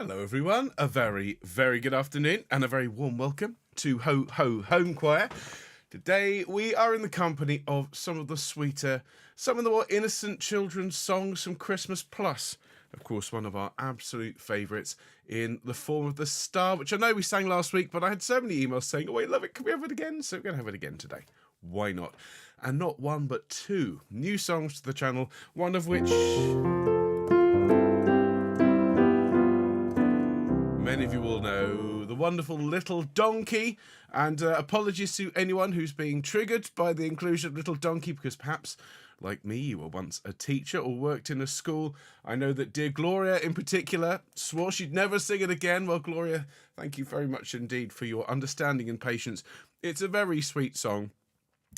Hello everyone, a very, very good afternoon and a very warm welcome to Homechoir. Today we are in the company of some of the sweeter, some of the more innocent children's songs from Christmas, plus, of course, one of our absolute favourites in the form of The Star, which I know we sang last week, but I had so many emails saying, oh, I love it, can we have it again? So we're going to have it again today. Why not? And not one, but two new songs to the channel, one of which many of you will know, the wonderful Little Donkey, and apologies to anyone who's being triggered by the inclusion of Little Donkey, because perhaps, like me, you were once a teacher or worked in a school. I know that dear Gloria in particular swore she'd never sing it again. Well, Gloria, thank you very much indeed for your understanding and patience. It's a very sweet song,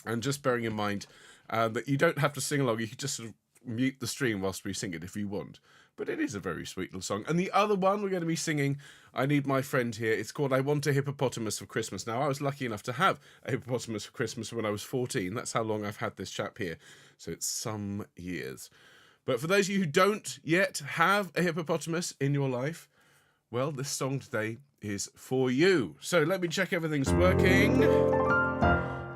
and just bearing in mind that you don't have to sing along, you can just sort of mute the stream whilst we sing it if you want. But it is a very sweet little song. And the other one we're going to be singing, I Need My Friend Here. It's called I Want a Hippopotamus for Christmas. Now, I was lucky enough to have a hippopotamus for Christmas when I was 14. That's how long I've had this chap here. So it's some years. But for those of you who don't yet have a hippopotamus in your life, well, this song today is for you. So let me check everything's working.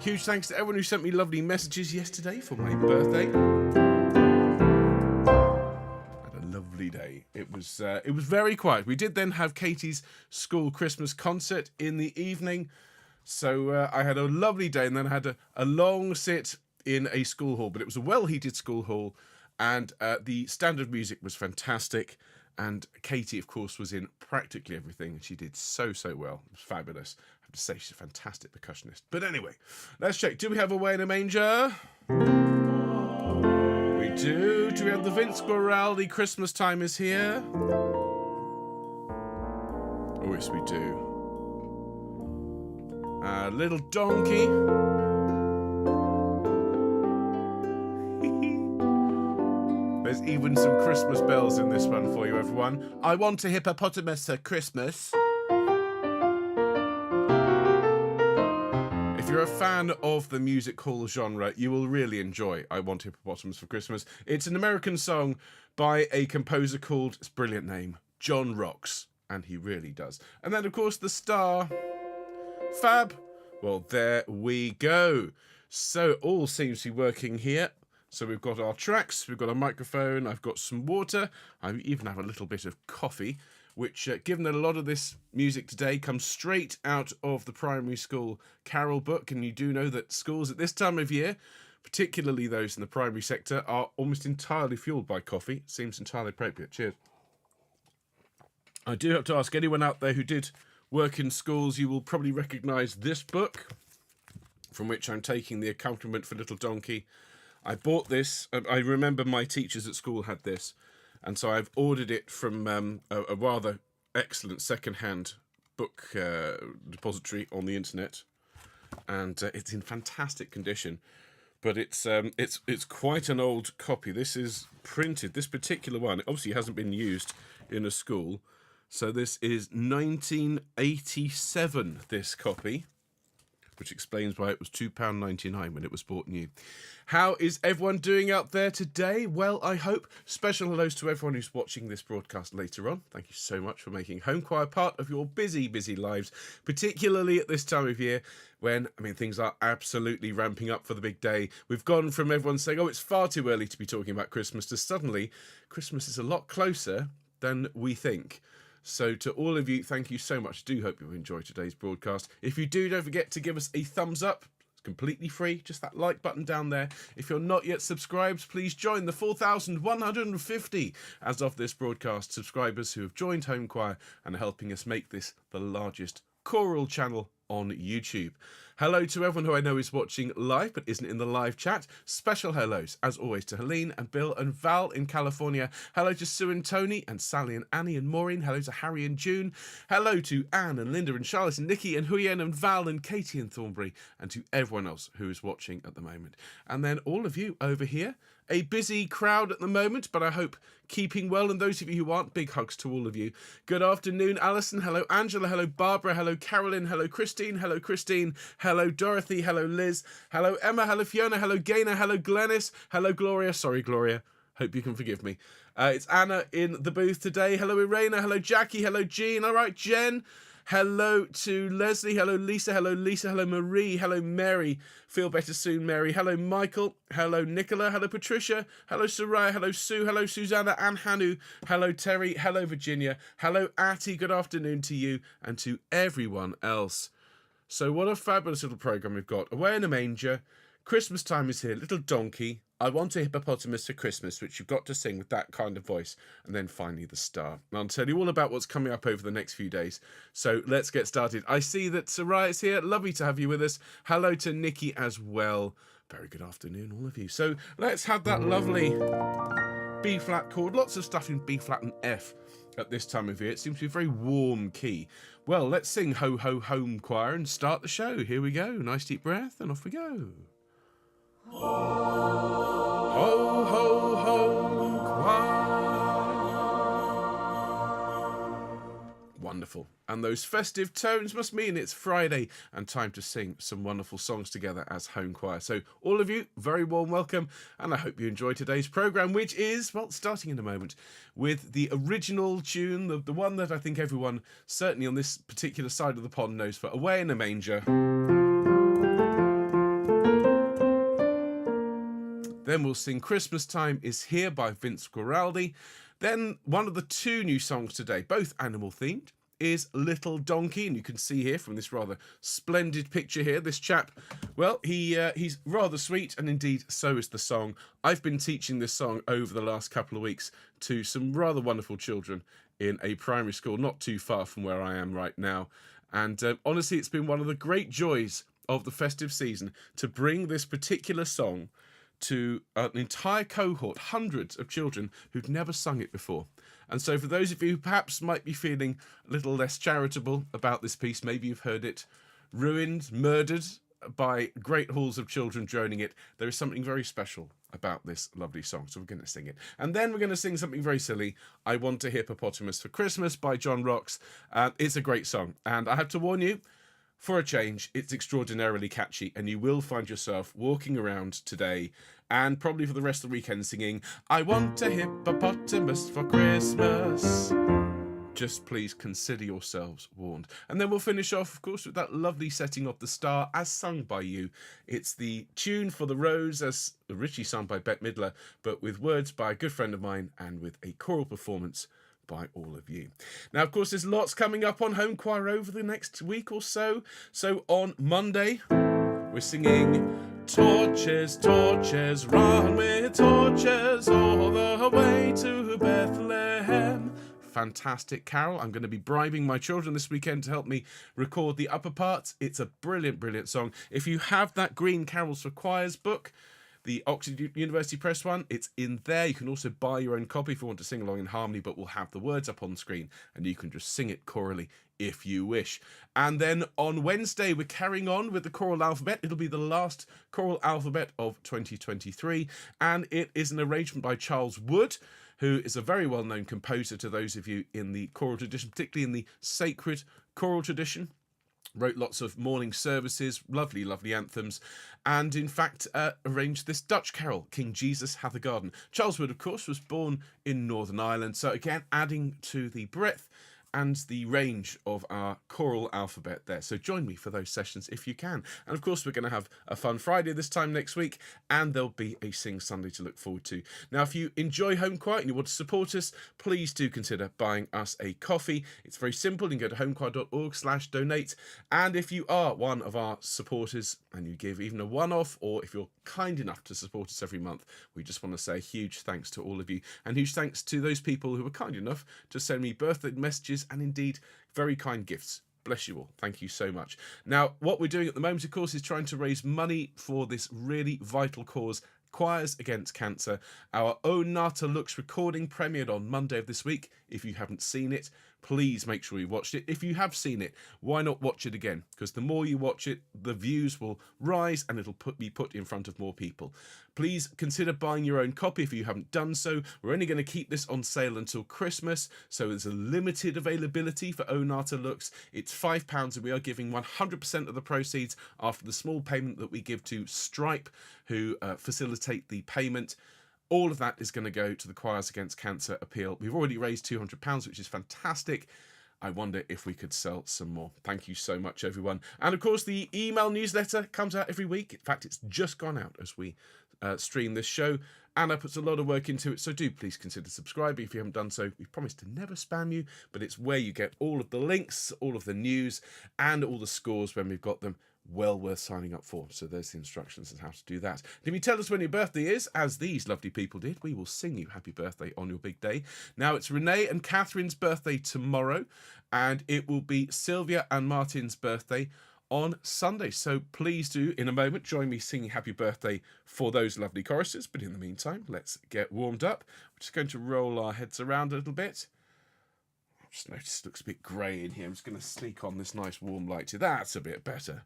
Huge thanks to everyone who sent me lovely messages yesterday for my birthday. Lovely day. It was very quiet. We did then have Katie's school Christmas concert in the evening, so I had a lovely day, and then I had a long sit in a school hall, but it was a well-heated school hall, and the standard music was fantastic, and Katie, of course, was in practically everything, and she did so well. It was fabulous. I have to say, she's a fantastic percussionist. But anyway, let's check. Do we have Away in a Manger? We do. Do we have the Vince Guaraldi Christmas Time is Here? Oh, yes, we do. Little Donkey. There's even some Christmas bells in this one for you, everyone. I Want a Hippopotamus for Christmas. If you're a fan of the music hall genre, you will really enjoy I Want Hippopotamus for Christmas. It's an American song by a composer called, it's a brilliant name, John Rocks, and he really does. And then, of course, The Star. Fab. Well, there we go. So all seems to be working here. So we've got our tracks, we've got a microphone, I've got some water, I even have a little bit of coffee, which, given that a lot of this music today comes straight out of the primary school carol book, and you do know that schools at this time of year, particularly those in the primary sector, are almost entirely fueled by coffee. Seems entirely appropriate. Cheers. I do have to ask anyone out there who did work in schools, you will probably recognise this book, from which I'm taking the accompaniment for Little Donkey. I bought this, I remember my teachers at school had this, and so I've ordered it from a rather excellent second-hand book depository on the internet, and it's in fantastic condition. But it's quite an old copy. This is printed. This particular one obviously hasn't been used in a school, so this is 1987. This copy, which explains why it was £2.99 when it was bought new. How is everyone doing out there today? Well, I hope. Special hellos to everyone who's watching this broadcast later on. Thank you so much for making Homechoir part of your busy, busy lives, particularly at this time of year when, I mean, things are absolutely ramping up for the big day. We've gone from everyone saying, oh, it's far too early to be talking about Christmas, to suddenly Christmas is a lot closer than we think. So to all of you, thank you so much. Do hope you enjoyed today's broadcast. If you do, don't forget to give us a thumbs up. It's completely free. Just that like button down there. If you're not yet subscribed, please join the 4,150 as of this broadcast subscribers who have joined Homechoir and are helping us make this the largest choral channel on YouTube. Hello to everyone who I know is watching live but isn't in the live chat. Special hellos, as always, to Helene and Bill and Val in California. Hello to Sue and Tony and Sally and Annie and Maureen. Hello to Harry and June. Hello to Anne and Linda and Charlotte and Nikki and Huyen and Val and Katie and Thornbury, and to everyone else who is watching at the moment. And then all of you over here. A busy crowd at the moment, but I hope keeping well. And those of you who aren't, big hugs to all of you. Good afternoon, Alison. Hello, Angela. Hello, Barbara. Hello, Carolyn. Hello, Christine. Hello, Christine. Hello, Dorothy. Hello, Liz. Hello, Emma. Hello, Fiona. Hello, Gaynor. Hello, Glennis. Hello, Gloria. Sorry, Gloria. Hope you can forgive me. It's Anna in the booth today. Hello, Irena. Hello, Jackie. Hello, Jean. All right, Jen. Hello to Leslie. Hello, Lisa. Hello, Lisa. Hello, Marie. Hello, Mary. Feel better soon, Mary. Hello, Michael. Hello, Nicola. Hello, Patricia. Hello, Soraya. Hello, Sue. Hello, Susanna and Hanu. Hello, Terry. Hello, Virginia. Hello, Atty. Good afternoon to you and to everyone else. So what a fabulous little programme we've got. Away in a Manger. Christmas time is here. Little donkey. I want a hippopotamus for Christmas, which you've got to sing with that kind of voice. And then finally the star. And I'll tell you all about what's coming up over the next few days. So let's get started. I see that Sarai is here. Lovely to have you with us. Hello to Nikki as well. Very good afternoon, all of you. So let's have that lovely B-flat chord. Lots of stuff in B-flat and F at this time of year. It seems to be a very warm key. Well, let's sing Ho Ho Homechoir and start the show. Here we go. Nice deep breath and off we go. Ho, ho, home choir. Wonderful. And those festive tones must mean it's Friday and time to sing some wonderful songs together as home choir. So all of you, very warm welcome, and I hope you enjoy today's programme, which is, well, starting in a moment with the original tune, the one that I think everyone, certainly on this particular side of the pond, knows for Away in a Manger. Then we'll sing Christmas Time Is Here by Vince Guaraldi. Then one of the two new songs today, both animal themed, is Little Donkey. And you can see here from this rather splendid picture here, this chap, well, he's rather sweet, and indeed so is the song. I've been teaching this song over the last couple of weeks to some rather wonderful children in a primary school not too far from where I am right now. And honestly, it's been one of the great joys of the festive season to bring this particular song to an entire cohort, hundreds of children who've never sung it before. And so for those of you who perhaps might be feeling a little less charitable about this piece, maybe you've heard it ruined, murdered by great halls of children droning it, there is something very special about this lovely song. So we're going to sing it. And then we're going to sing something very silly, I Want a Hippopotamus for Christmas by John Rocks. It's a great song. And I have to warn you, for a change, it's extraordinarily catchy, and you will find yourself walking around today and probably for the rest of the weekend singing, I want a hippopotamus for Christmas. Just please consider yourselves warned. And then we'll finish off, of course, with that lovely setting of the star as sung by you. It's the tune for the Rose, as originally sung by Bette Midler, but with words by a good friend of mine and with a choral performance by all of you. Now, of course, there's lots coming up on Home Choir over the next week or so. So on Monday, we're singing Torches, torches, run with torches all the way to Bethlehem. Fantastic carol. I'm going to be bribing my children this weekend to help me record the upper parts. It's a brilliant, brilliant song. If you have that Green Carols for Choirs book, the Oxford University Press one, it's in there. You can also buy your own copy if you want to sing along in harmony, but we'll have the words up on the screen and you can just sing it chorally if you wish. And then on Wednesday, we're carrying on with the choral alphabet. It'll be the last choral alphabet of 2023, and it is an arrangement by Charles Wood, who is a very well-known composer to those of you in the choral tradition, particularly in the sacred choral tradition. Wrote lots of morning services, lovely, lovely anthems, and in fact arranged this Dutch carol, King Jesus Hath a Garden. Charles Wood, of course, was born in Northern Ireland, so again, adding to the breadth and the range of our choral alphabet there. So join me for those sessions if you can. And of course, we're going to have a fun Friday this time next week, and there'll be a Sing Sunday to look forward to. Now, if you enjoy Home Choir and you want to support us, please do consider buying us a coffee. It's very simple. You can go to homechoir.org/donate. And if you are one of our supporters and you give even a one-off, or if you're kind enough to support us every month, we just want to say a huge thanks to all of you, and huge thanks to those people who were kind enough to send me birthday messages and indeed very kind gifts. Bless you all. Thank you so much. Now, what we're doing at the moment, of course, is trying to raise money for this really vital cause, Choirs Against Cancer. Our own Nata Lux recording premiered on Monday of this week. If you haven't seen it, please make sure you watched it. If you have seen it, why not watch it again? Because the more you watch it, the views will rise and it'll be put in front of more people. Please consider buying your own copy if you haven't done so. We're only going to keep this on sale until Christmas, so there's a limited availability for Onata Lux. It's £5 and we are giving 100% of the proceeds after the small payment that we give to Stripe, who facilitate the payment. All of that is going to go to the Choirs Against Cancer appeal. We've already raised £200, which is fantastic. I wonder if we could sell some more. Thank you so much, everyone. And of course, the email newsletter comes out every week. In fact, it's just gone out as we stream this show. Anna puts a lot of work into it, so do please consider subscribing if you haven't done so. We promise to never spam you, but it's where you get all of the links, all of the news, and all the scores when we've got them. Well worth signing up for. So there's the instructions on how to do that. And if you tell us when your birthday is, as these lovely people did, we will sing you happy birthday on your big day. Now, it's Renee and Catherine's birthday tomorrow, and it will be Sylvia and Martin's birthday on Sunday. So please do, in a moment, join me singing happy birthday for those lovely choruses. But in the meantime, let's get warmed up. We're just going to roll our heads around a little bit. I've just noticed it looks a bit grey in here. I'm just going to sneak on this nice warm light here. That's a bit better.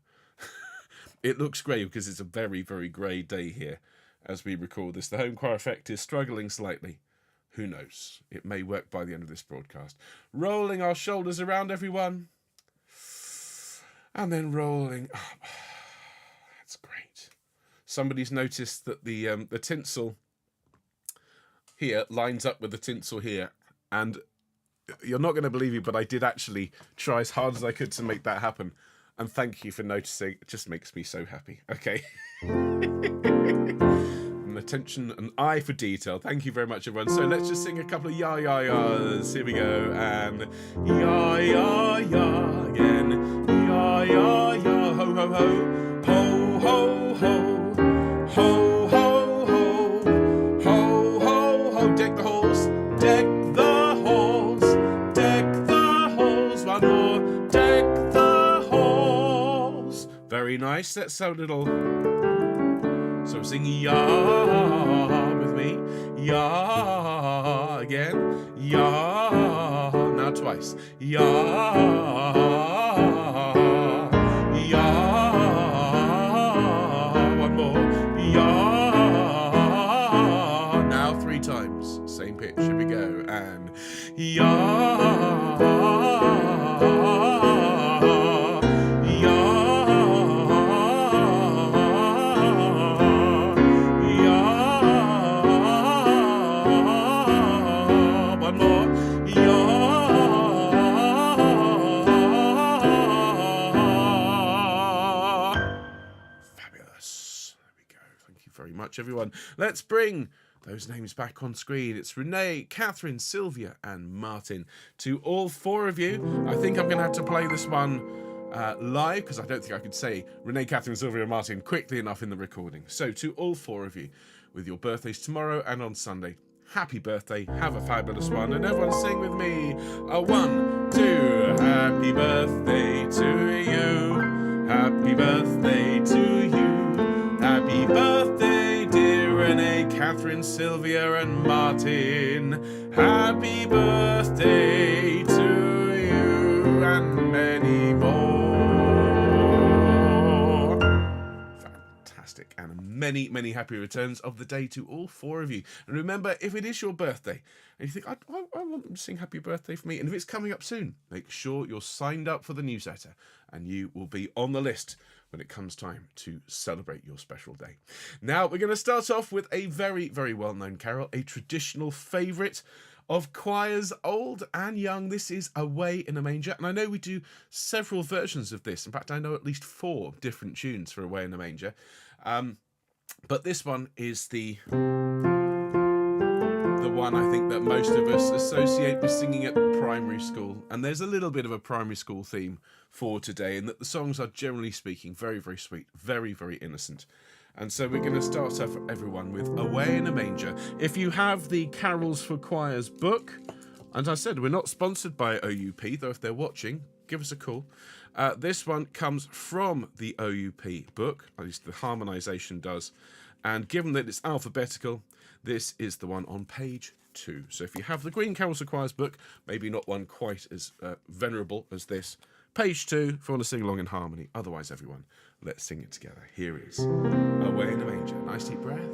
It looks grey because it's a very, very grey day here as we record this. The Homechoir effect is struggling slightly. Who knows? It may work by the end of this broadcast. Rolling our shoulders around, everyone. And then rolling up. That's great. Somebody's noticed that the tinsel here lines up with the tinsel here. And you're not going to believe me, but I did actually try as hard as I could to make that happen. And thank you for noticing. It just makes me so happy. Okay. And attention, an eye for detail. Thank you very much, everyone. So let's just sing a couple of ya-ya-yas. Here we go. And ya-ya-ya again. Ya-ya-ya. Ho, ho, ho. Ho, ho, ho. Ho, ho, ho. Ho, ho, ho. Deck the halls. Deck the halls. Deck the halls. One more. Deck the very nice. Let's have a little. So sing ya with me. Ya again. Ya. Now twice. Ya. Ya. One more. Ya. Now 3 times. Same pitch. Here we go. And ya. Much, everyone. Let's bring those names back on screen. It's Renee, Catherine, Sylvia, and Martin. To all 4 of you, I think I'm going to have to play this one live because I don't think I could say Renee, Catherine, Sylvia, and Martin quickly enough in the recording. So to all 4 of you, with your birthdays tomorrow and on Sunday, happy birthday, have a fabulous one, and everyone sing with me. 1, 2, happy birthday to you. Happy birthday to you. Happy birthday, dear Renee, Catherine, Sylvia, and Martin. Happy birthday to you, and many more. Fantastic, and many, many happy returns of the day to all 4 of you. And remember, if it is your birthday, and you think, I want them to sing happy birthday for me, and if it's coming up soon, make sure you're signed up for the newsletter, and you will be on the list when it comes time to celebrate your special day. Now, we're going to start off with a very, very well-known carol, a traditional favourite of choirs old and young. This is Away in a Manger, and I know we do several versions of this. In fact, I know at least 4 different tunes for Away in a Manger. But this one is the one I think that most of us associate with singing at primary school. And there's a little bit of a primary school theme for today, in that the songs are, generally speaking, very, very sweet, very, very innocent. And so we're going to start off, everyone, with Away in a Manger. If you have the Carols for Choirs book, as I said, we're not sponsored by OUP, though if they're watching, give us a call. This one comes from the OUP book, at least the harmonisation does. And given that it's alphabetical, this is the one on page 2. So if you have the Green Carols for Choirs book, maybe not one quite as venerable as this, page 2 if you want to sing along in harmony. Otherwise, everyone, let's sing it together. Here is Away in a Manger. Nice deep breath.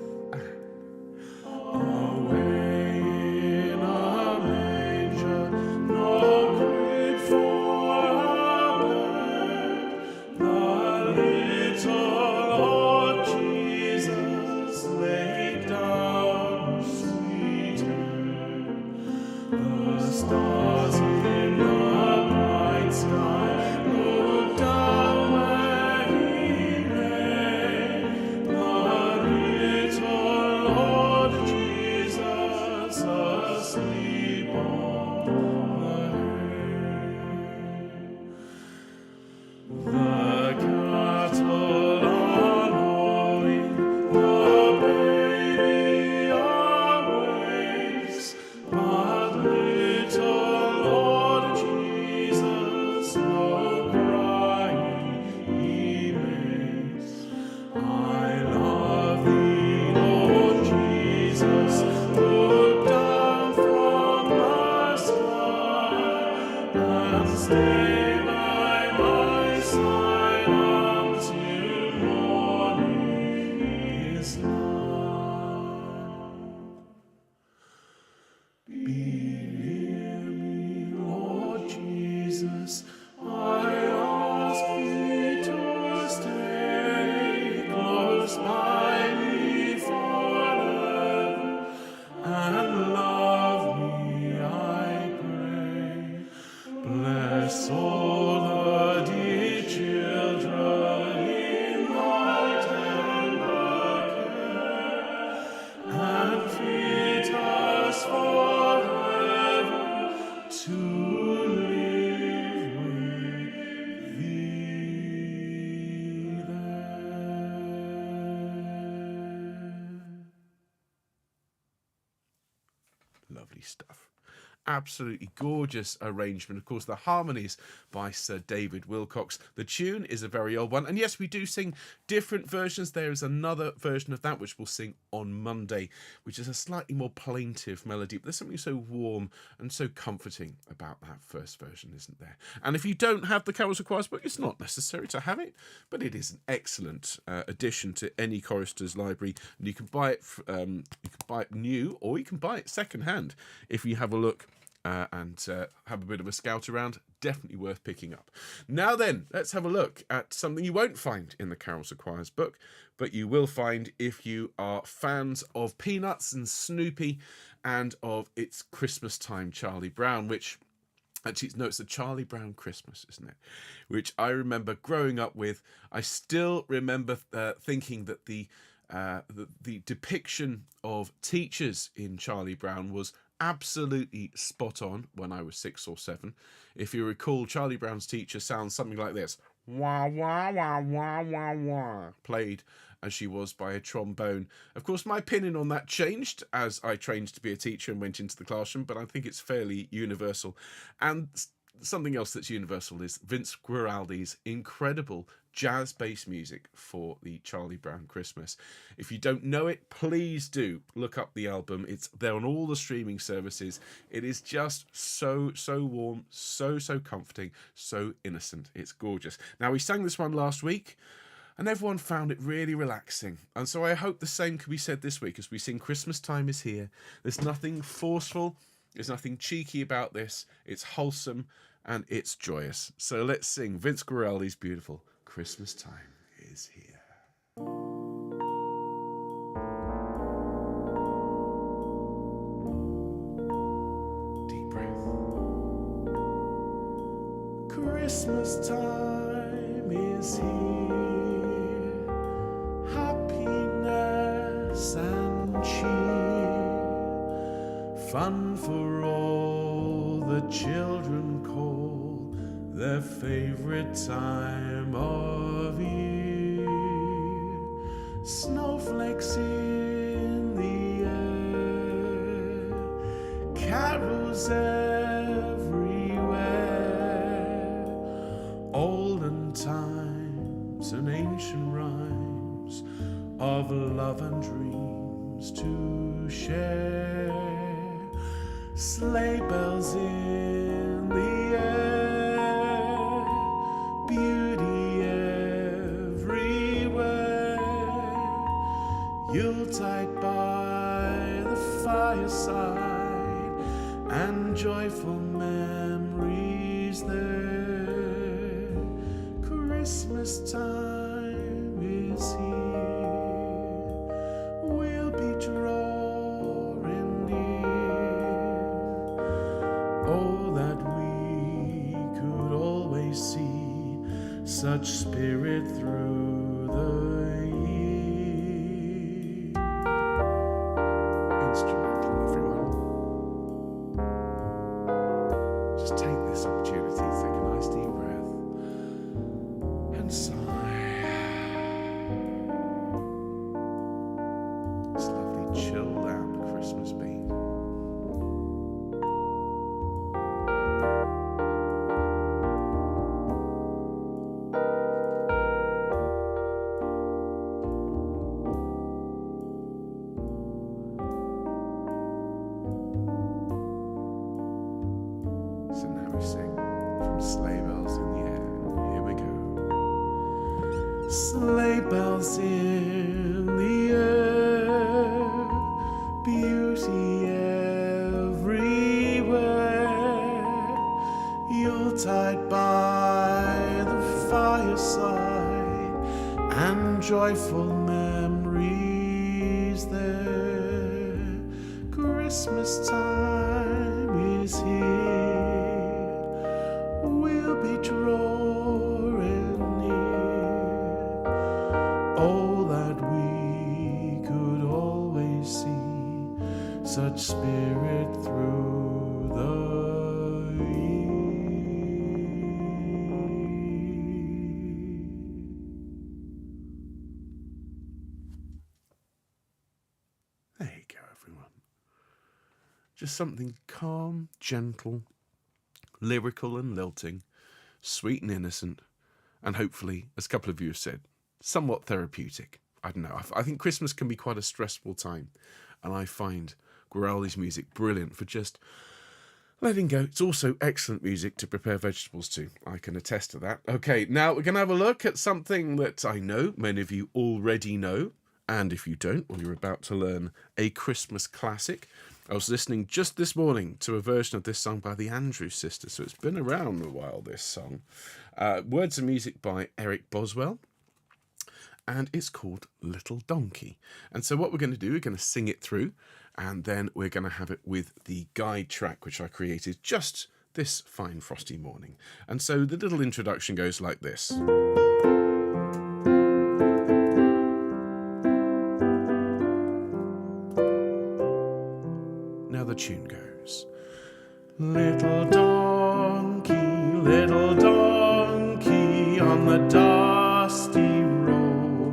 Away in a manger, no crib for a bed, the little Lord Jesus laid down The cattle are lowing, the baby awakes, but little Lord Jesus no crying he makes. I love thee, Lord Jesus, look down from the sky and stay by my side until morning is nigh. Be near me, Lord Jesus, I ask thee to stay close by me forever, and love me, I pray. Bless all the dear children in thy tender care, and fit us forever to live with thee there. Lovely stuff. Absolutely gorgeous arrangement. Of course, the harmonies by Sir David Wilcox. The tune is a very old one. And yes, we do sing different versions. There is another version of that which we'll sing on Monday, which is a slightly more plaintive melody. But there's something so warm and so comforting about that first version, isn't there? And if you don't have the Carols of Choirs book, it's not necessary to have it, but it is an excellent addition to any chorister's library. And you can buy it. You can buy it new, or you can buy it second-hand if you have a look. And have a bit of a scout around. Definitely worth picking up. Now then, let's have a look at something you won't find in the Carols of Choirs book, but you will find if you are fans of Peanuts and Snoopy and of It's Christmas Time, Charlie Brown, which actually, no, it's a Charlie Brown Christmas, isn't it? Which I remember growing up with. I still remember thinking that the depiction of teachers in Charlie Brown was absolutely spot on when I was 6 or 7. If you recall, Charlie Brown's teacher sounds something like this. Wah, wah, wah, wah, wah, wah. Played as she was by a trombone. Of course, my opinion on that changed as I trained to be a teacher and went into the classroom, but I think it's fairly universal. And something else that's universal is Vince Guaraldi's incredible jazz-based music for the Charlie Brown Christmas. If you don't know it, please do look up the album. It's there on all the streaming services. It is just so warm, so comforting, so innocent. It's gorgeous. Now, we sang this one last week, and everyone found it really relaxing. And so I hope the same can be said this week as we sing Christmas Time is Here. There's nothing forceful. There's nothing cheeky about this. It's wholesome and it's joyous. So let's sing Vince Guaraldi's beautiful Christmas Time is Here. Deep breath. Christmas time is here. Happiness and cheer. Fun for all the children call their favorite time of year. Snowflakes in the air, carols everywhere, olden times and ancient rhymes of love and dreams to share. Sleigh bells in the air, beauty everywhere, Yuletide by the fireside, and joyful memories there. Christmas time is here, we'll be drawing near. Oh, that we could always see such spirit through the year. Instrumental, everyone. Just take this opportunity to take a nice deep breath and sigh. This lovely chilled out Christmas beat. So now we sing from Sleigh Bells in the Air. Here we go. Sleigh bells in the air, beauty everywhere. Yuletide by the fireside, and joyful memories there. Christmas time is here, we'll be drawing near. Oh, that we could always see such spirit through the year. There you go, everyone. Just something calm, gentle, lyrical and lilting, sweet and innocent, and hopefully, as a couple of you have said, somewhat therapeutic. I don't know. I think Christmas can be quite a stressful time, and I find Guaraldi's music brilliant for just letting go. It's also excellent music to prepare vegetables to. I can attest to that. Okay, now we're going to have a look at something that I know many of you already know, and if you don't, well, you're about to learn a Christmas classic. I was listening just this morning to a version of this song by the Andrews Sisters, so it's been around a while, this song. Words and music by Eric Boswell, and it's called Little Donkey. And so what we're going to do, we're going to sing it through, and then we're going to have it with the guide track, which I created just this fine frosty morning. And so the little introduction goes like this. Now the tune goes. Little donkey on the dusty road,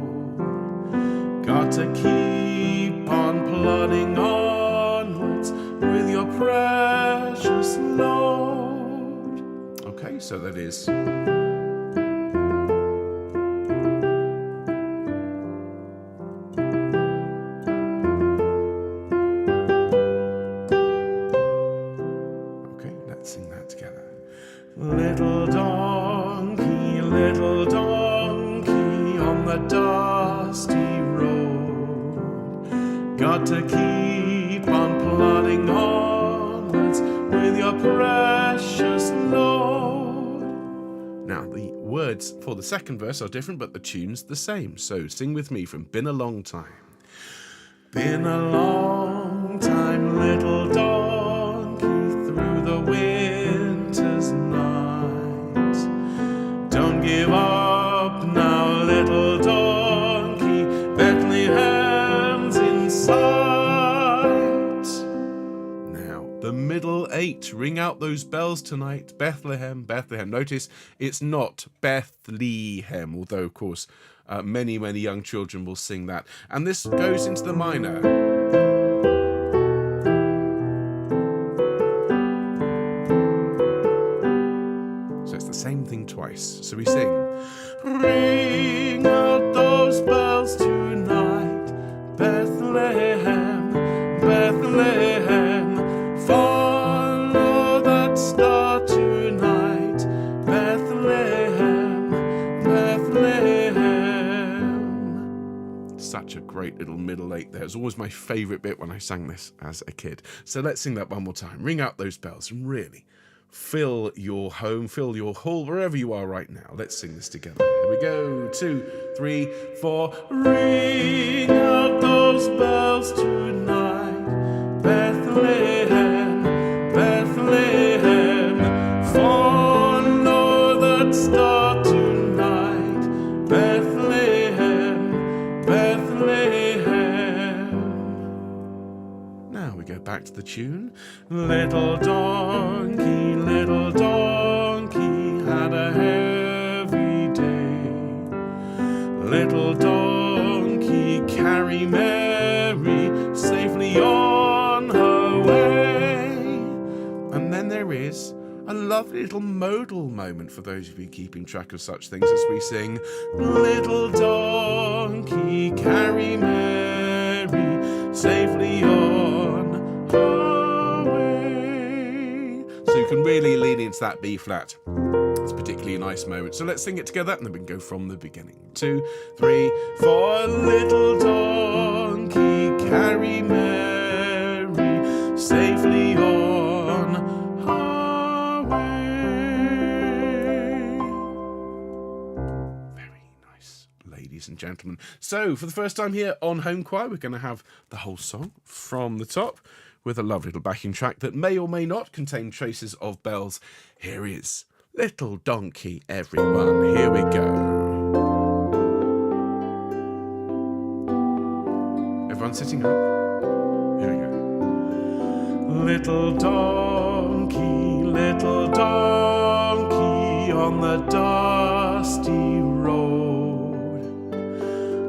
got to keep on plodding onwards with your precious load. Okay, so that is... sing that together. Little donkey on the dusty road, got to keep on plodding onwards with your precious load. Now the words for the second verse are different, but the tune's the same. So sing with me from Been a Long Time. Been a long time, little donkey, through the winter's night. Don't give up now, little donkey, Bethlehem's in sight. Now, the middle eight, ring out those bells tonight. Bethlehem, Bethlehem. Notice it's not Bethlehem, although, of course, many young children will sing that. And this goes into the minor. So it's the same thing twice. So we sing. Ring out those bells tonight, Bethlehem, Bethlehem. Follow that star tonight, Bethlehem, Bethlehem. Such a great little middle eight there. It was always my favourite bit when I sang this as a kid. So let's sing that one more time. Ring out those bells and really fill your home, fill your hall, wherever you are right now. Let's sing this together. Here we go. 2, 3, 4. Ring out those bells tonight, Bethlehem, Bethlehem. Follow that star tonight, Bethlehem, Bethlehem. Now we go back to the tune. Little donkey had a heavy day. Little donkey, carry Mary safely on her way. And then there is a lovely little modal moment for those of you keeping track of such things as we sing, little donkey, carry Mary safely on her way. So you can really lean into that B flat. It's a particularly nice moment. So let's sing it together and then we can go from the beginning. 2, 3, 4. Little donkey, carry Mary safely on her way. Very nice, ladies and gentlemen. So for the first time here on Homechoir, we're going to have the whole song from the top with a lovely little backing track that may or may not contain traces of bells. Here is Little Donkey, everyone. Here we go. Everyone sitting up? Here we go. Little donkey on the dusty road.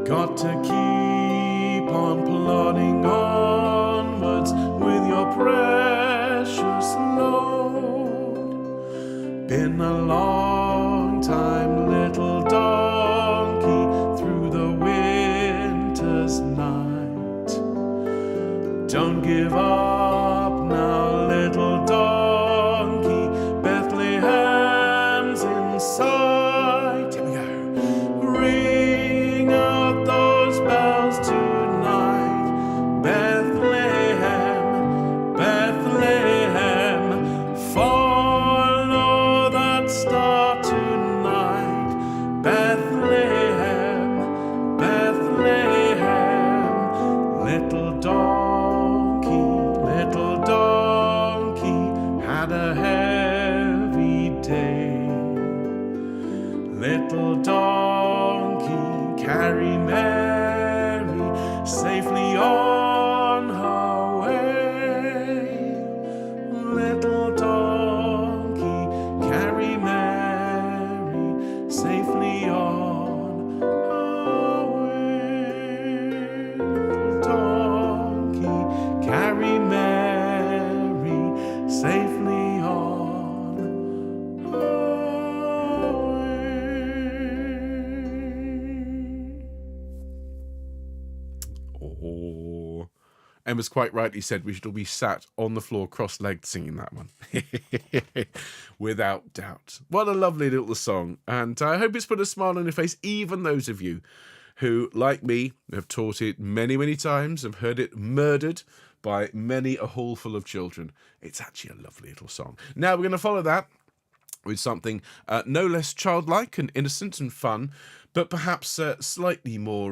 Got to keep on plodding onwards with your precious load. Been a long time, little donkey, through the winter's night. Don't give up now, little donkey, Bethlehem's in sight. Here we go. Ring out those bells tonight, Bethlehem, Bethlehem, follow that star tonight, Bethlehem, Bethlehem. Little donkey had a heavy day. Little donkey, carry Mary safely on her way. Little donkey, carry Mary safely on her way. Little donkey, carry Mary safely on her way. Oh. Emma's quite rightly said we should all be sat on the floor cross-legged singing that one. Without doubt. What a lovely little song. And I hope it's put a smile on your face, even those of you who, like me, have taught it many, many times, have heard it murdered by many a hall full of children. It's actually a lovely little song. Now we're going to follow that with something no less childlike and innocent and fun, but perhaps slightly more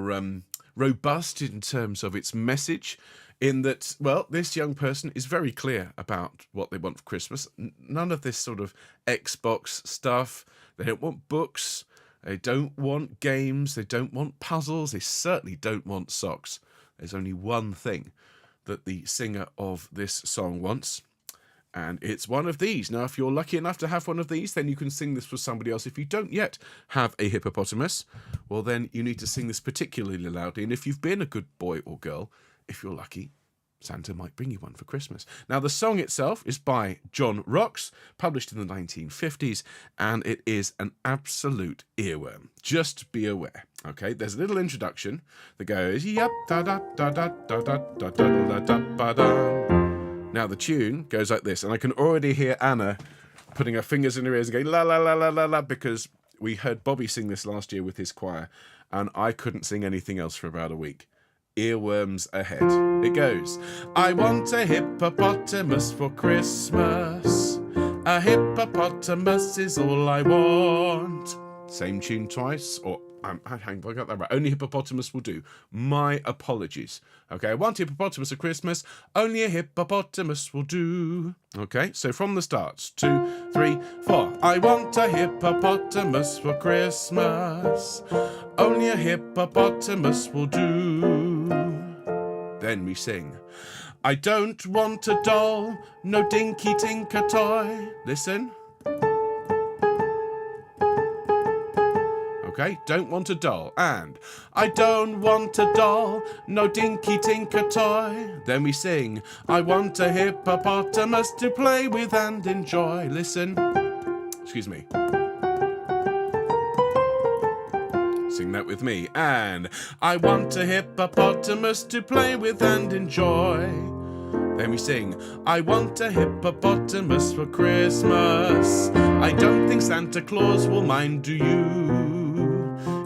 robust in terms of its message, in that, well, this young person is very clear about what they want for Christmas. None of this sort of Xbox stuff. They don't want books. They don't want games. They don't want puzzles. They certainly don't want socks. There's only one thing that the singer of this song wants, and it's one of these. Now, if you're lucky enough to have one of these, then you can sing this for somebody else. If you don't yet have a hippopotamus, well, then you need to sing this particularly loudly. And if you've been a good boy or girl, if you're lucky, Santa might bring you one for Christmas. Now, the song itself is by John Rocks, published in the 1950s, and it is an absolute earworm. Just be aware. Okay, there's a little introduction that goes, yep, da da da da da da da da da da da. Now the tune goes like this, and I can already hear Anna putting her fingers in her ears and going la la la la la la, because we heard Bobby sing this last year with his choir, and I couldn't sing anything else for about a week. Earworms ahead. It goes, I want a hippopotamus for Christmas. A hippopotamus is all I want. Same tune twice, or hang on, I got that right. Only hippopotamus will do. My apologies. Okay, I want a hippopotamus for Christmas. Only a hippopotamus will do. Okay, so from the start. 2, 3, 4. I want a hippopotamus for Christmas. Only a hippopotamus will do. Then we sing. I don't want a doll, no dinky tinker toy. Listen. Okay, don't want a doll. And I don't want a doll, no dinky tinker toy. Then we sing, I want a hippopotamus to play with and enjoy. Listen. Excuse me. Sing that with me. And I want a hippopotamus to play with and enjoy. Then we sing, I want a hippopotamus for Christmas. I don't think Santa Claus will mind, do you?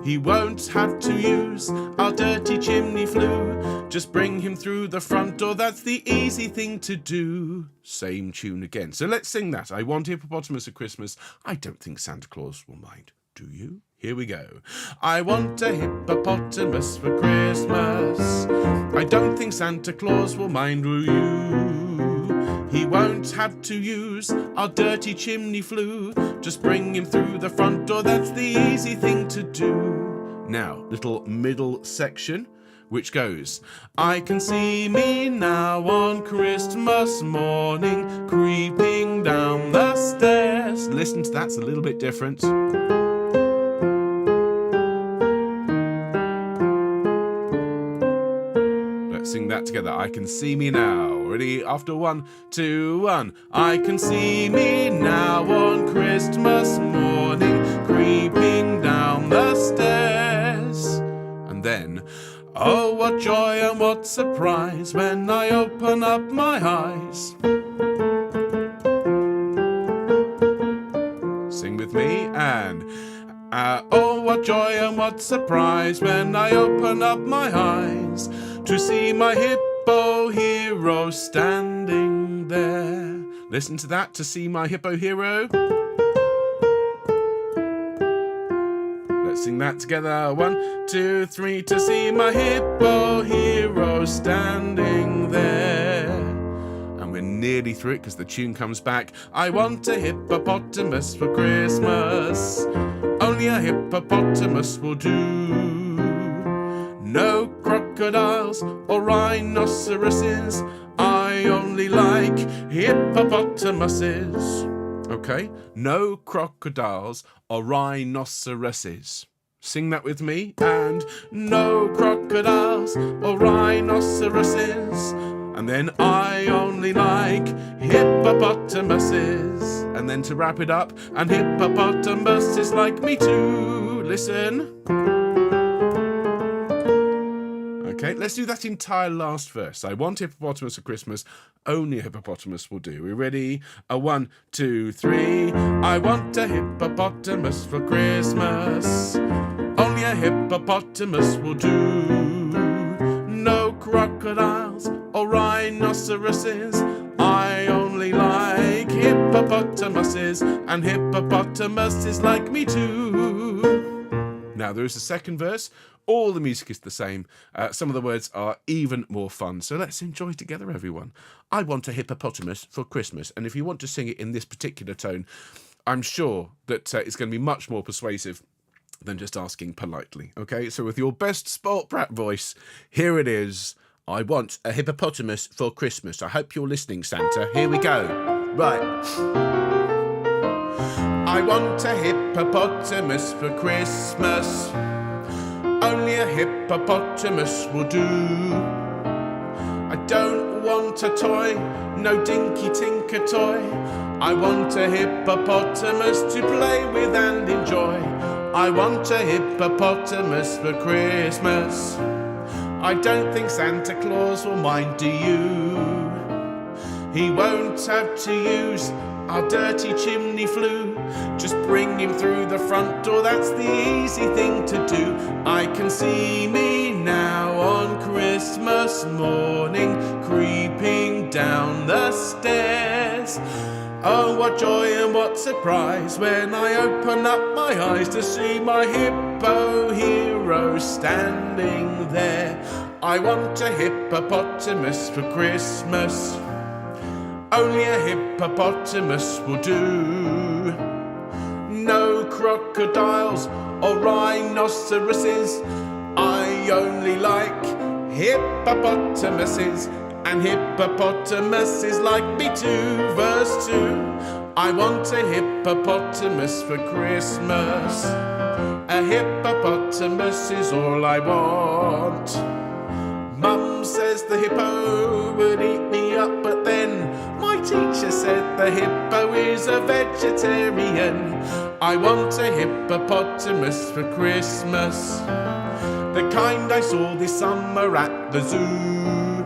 He won't have to use our dirty chimney flue. Just bring him through the front door, that's the easy thing to do. Same tune again. So let's sing that. I want a hippopotamus for Christmas. I don't think Santa Claus will mind, do you? Here we go. I want a hippopotamus for Christmas. I don't think Santa Claus will mind, will you? He won't have to use our dirty chimney flue. Just bring him through the front door, that's the easy thing to do. Now, little middle section, which goes, I can see me now on Christmas morning, creeping down the stairs. Listen to that, it's a little bit different. Sing that together. I can see me now. Ready? After 1, 2, 1. I can see me now on Christmas morning, creeping down the stairs. And then, oh, what joy and what surprise when I open up my eyes. Sing with me. And oh, what joy and what surprise when I open up my eyes to see my hippo hero standing there. Listen to that, to see my hippo hero. Let's sing that together. 1, 2, 3. To see my hippo hero standing there. And we're nearly through it because the tune comes back. I want a hippopotamus for Christmas. Only a hippopotamus will do. No crocodiles or rhinoceroses. I only like hippopotamuses. Okay? No crocodiles or rhinoceroses. Sing that with me. And no crocodiles or rhinoceroses. And then I only like hippopotamuses. And then to wrap it up, and hippopotamuses like me too. Listen. Okay, let's do that entire last verse. I want a hippopotamus for Christmas. Only a hippopotamus will do. We ready? 1, 2, 3. I want a hippopotamus for Christmas. Only a hippopotamus will do. No crocodiles or rhinoceroses. I only like hippopotamuses, and hippopotamuses like me too. Now there is a second verse. All the music is the same. Some of the words are even more fun. So let's enjoy together, everyone. I want a hippopotamus for Christmas. And if you want to sing it in this particular tone, I'm sure that it's going to be much more persuasive than just asking politely. Okay, so with your best sport brat voice, here it is. I want a hippopotamus for Christmas. I hope you're listening, Santa. Here we go. Right. I want a hippopotamus for Christmas. Only a hippopotamus will do. I don't want a toy, no dinky tinker toy. I want a hippopotamus to play with and enjoy. I want a hippopotamus for Christmas. I don't think Santa Claus will mind, do you? He won't have to use our dirty chimney flue. Just bring him through the front door, that's the easy thing to do. I can see me now on Christmas morning, creeping down the stairs. Oh, what joy and what surprise when I open up my eyes to see my hippo hero standing there. I want a hippopotamus for Christmas. Only a hippopotamus will do. No crocodiles or rhinoceroses. I only like hippopotamuses, and hippopotamuses like me too. Verse 2. I want a hippopotamus for Christmas. A hippopotamus is all I want. Mum says the hippo would eat me up, but then my teacher said the hippo is a vegetarian. I want a hippopotamus for Christmas, the kind I saw this summer at the zoo.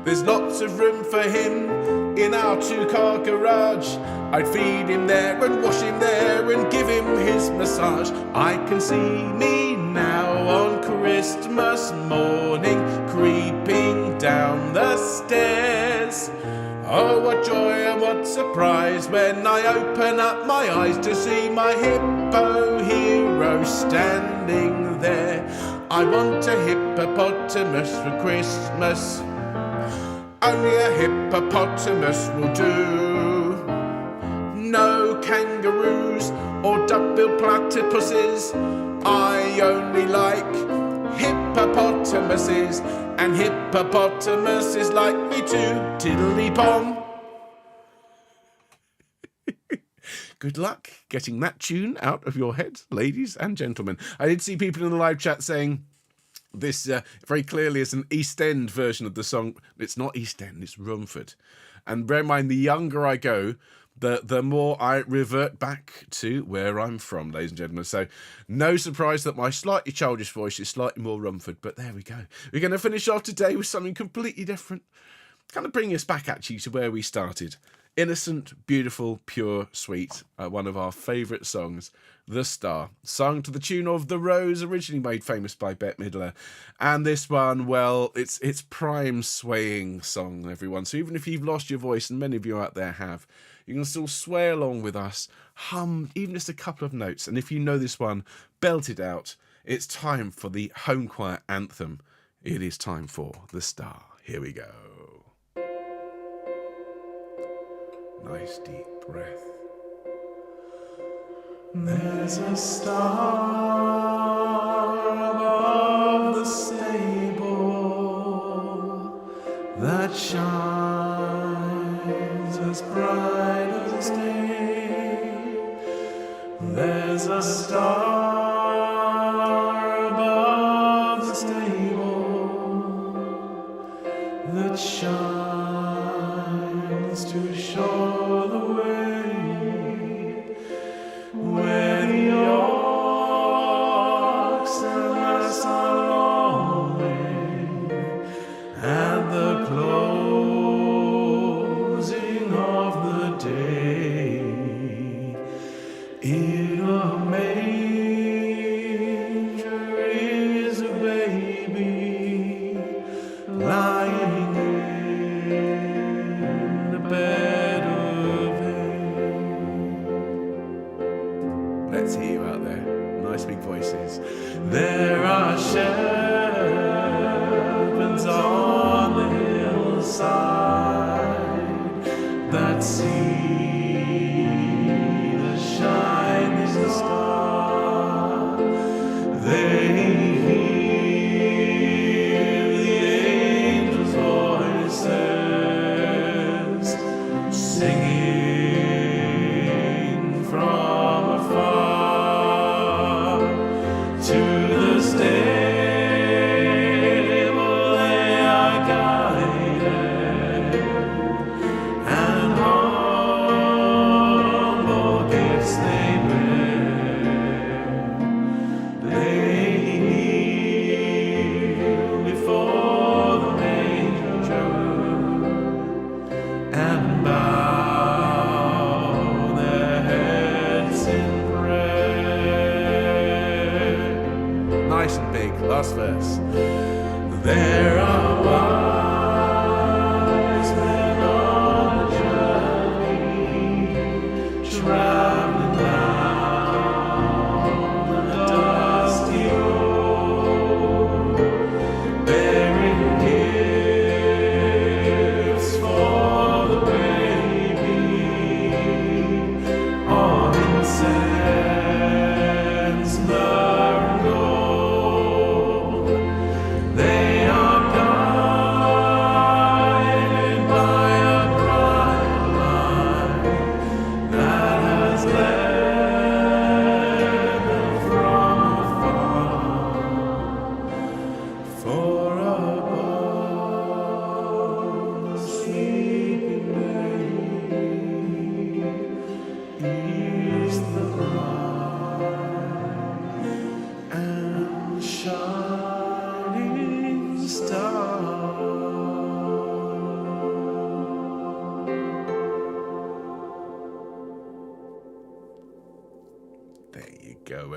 There's lots of room for him in our 2-car garage. I'd feed him there and wash him there and give him his massage. I can see me now on Christmas morning, creeping down the stairs. Oh, what joy and what surprise when I open up my eyes to see my hippo hero standing there. I want a hippopotamus for Christmas, only a hippopotamus will do. No kangaroos or duck-billed platypuses, I only like hippopotamuses, and hippopotamuses like me too. Tiddly-pom. Good luck getting that tune out of your head, ladies and gentlemen. I did see people in the live chat saying this very clearly is an East End version of the song. It's not East End, it's Rumford. And bear in mind, the younger I go, the more I revert back to where I'm from, ladies and gentlemen. So no surprise that my slightly childish voice is slightly more Rumford, but there we go. We're going to finish off today with something completely different, kind of bringing us back actually to where we started. Innocent, beautiful, pure, sweet, one of our favourite songs, The Star, sung to the tune of The Rose, originally made famous by Bette Midler. And this one, well, it's prime swaying song, everyone. So even if you've lost your voice, and many of you out there have, you can still sway along with us, hum even just a couple of notes. And if you know this one, belt it out. It's time for the Homechoir anthem. It is time for The Star. Here we go. Nice deep breath. There's a star above the stable that shines as bright as day. There's a star above the stable that shines to show the way where the oxen are lolling at the closing of the day. In a manger is a baby lying in a bed of hay. Let's hear you out there. Nice big voices. There are shepherds on the hillside that see the shining star. They hear the angels' voices singing from afar. To the stable they are guided, and humble gifts they bear. They kneel before the manger and bow their heads in prayer. Nice and big, last verse. There are wise men on a journey, traveling down the dusty road, bearing gifts for the baby on incense, myrrh, and gold. They are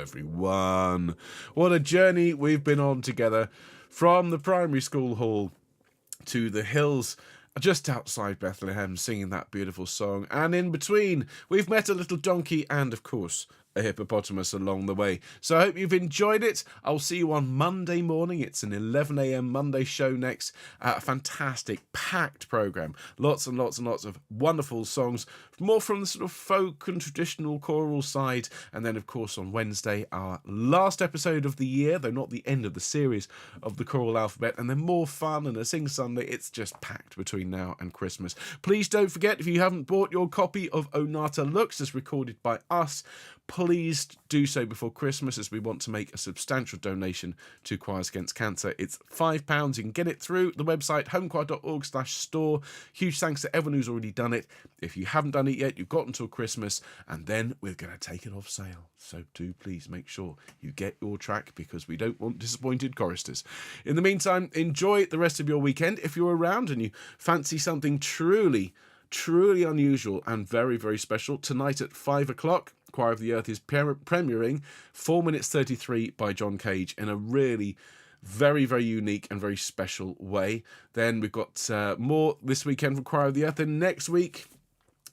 everyone. What a journey we've been on together from the primary school hall to the hills just outside Bethlehem, singing that beautiful song. And in between, we've met a little donkey and, of course, a hippopotamus along the way. So I hope you've enjoyed it. I'll see you on Monday morning. It's an 11 a.m. Monday show next. A fantastic, packed programme. Lots and lots and lots of wonderful songs, more from the sort of folk and traditional choral side. And then, of course, on Wednesday, our last episode of the year, though not the end of the series of the choral alphabet. And then more fun and a Sing Sunday. It's just packed between now and Christmas. Please don't forget, if you haven't bought your copy of Onata Looks, as recorded by us, please do so before Christmas, as we want to make a substantial donation to Choirs Against Cancer. It's £5. You can get it through the website homechoir.org/store. Huge thanks to everyone who's already done it. If you haven't done it yet, you've got until Christmas, and then we're going to take it off sale. So do please make sure you get your track, because we don't want disappointed choristers. In the meantime, enjoy the rest of your weekend. If you're around and you fancy something truly unusual and very, very special, tonight at 5 o'clock, Choir of the Earth is premiering 4 minutes 33 by John Cage in a really very, very unique and very special way. Then we've got more this weekend from Choir of the Earth, and next week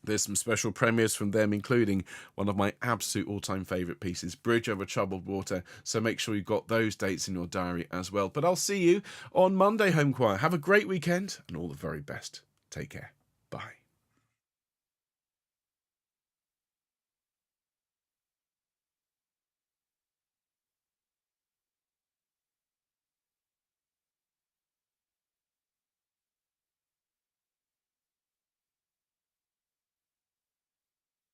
there's some special premieres from them, including one of my absolute all-time favourite pieces, Bridge Over Troubled Water. So make sure you've got those dates in your diary as well. But I'll see you on Monday, Home Choir. Have a great weekend and all the very best. Take care. Bye.